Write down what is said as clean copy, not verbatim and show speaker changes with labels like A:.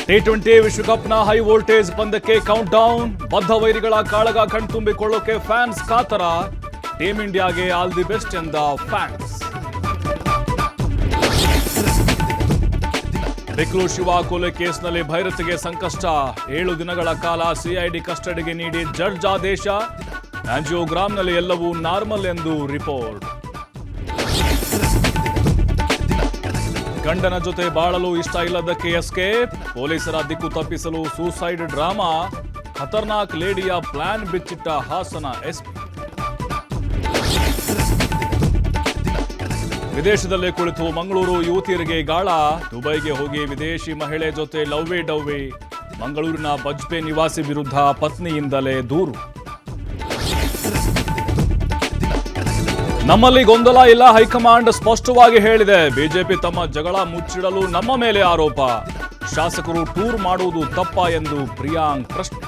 A: T20 ವಿಶ್ವಕಪ್ನ high voltage ಪಂದ್ಯಕ್ಕೆ count down. ಬದ್ಧ ವೈರಿಗಳ ಕಾಳಗ ಕಣ್ತುಂಬಿಕೊಳ್ಳೋಕೆ ಫ್ಯಾನ್ಸ್ ಕಾತರ. ಟೀಮ್ ಇಂಡಿಯಾಗೆ ಆಲ್ ದಿ ಬೆಸ್ಟ್ ಎಂದ ಫ್ಯಾನ್ಸ್. ಬಿಕ್ಲು ಶಿವ ಕೊಲೆ ಕೇಸ್ನಲ್ಲಿ ಭೈರತಿಗೆ ಸಂಕಷ್ಟ. 7 ದಿನಗಳ ಕಾಲ ಸಿಐಡಿ ಕಸ್ಟಡಿಗೆ ನೀಡಿ ಜಡ್ಜ್ ಆದೇಶ. ಆಂಜಿಯೋಗ್ರಾಮ್ನಲ್ಲಿ ಎಲ್ಲವೂ ನಾರ್ಮಲ್ ಎಂದು ರಿಪೋರ್ಟ್. ಗಂಡನ ಜೊತೆ ಬಾಳಲು ಇಷ್ಟ ಇಲ್ಲದಕ್ಕೆ ಎಸ್ಕೇಪ್. ಪೊಲೀಸರ ದಿಕ್ಕು ತಪ್ಪಿಸಲು ಸೂಸೈಡ್ ಡ್ರಾಮಾ. ಖತರ್ನಾಕ್ ಲೇಡಿಯ ಪ್ಲಾನ್ ಬಿಚ್ಚಿಟ್ಟ ಹಾಸನ ಎಸ್ಪಿ. ವಿದೇಶದಲ್ಲೇ ಕುಳಿತು ಮಂಗಳೂರು ಯುವತಿಯರಿಗೆ ಗಾಳ. ದುಬೈಗೆ ಹೋಗಿ ವಿದೇಶಿ ಮಹಿಳೆ ಜೊತೆ ಲವ್ವೇ ಡವ್ವೇ. ಮಂಗಳೂರಿನ ಬಜ್ಪೆ ನಿವಾಸಿ ವಿರುದ್ಧ ಪತ್ನಿಯಿಂದಲೇ ದೂರು. ನಮ್ಮಲ್ಲಿ ಗೊಂದಲ ಇಲ್ಲ, ಹೈಕಮಾಂಡ್ ಸ್ಪಷ್ಟವಾಗಿ ಹೇಳಿದೆ. ಬಿಜೆಪಿ ತಮ್ಮ ಜಗಳ ಮುಚ್ಚಿಡಲು ನಮ್ಮ ಮೇಲೆ ಆರೋಪ. ಶಾಸಕರು ಟೂರ್ ಮಾಡುವುದು ತಪ್ಪಾ ಎಂದು ಪ್ರಿಯಾಂಕ್ ಪ್ರಶ್ನೆ.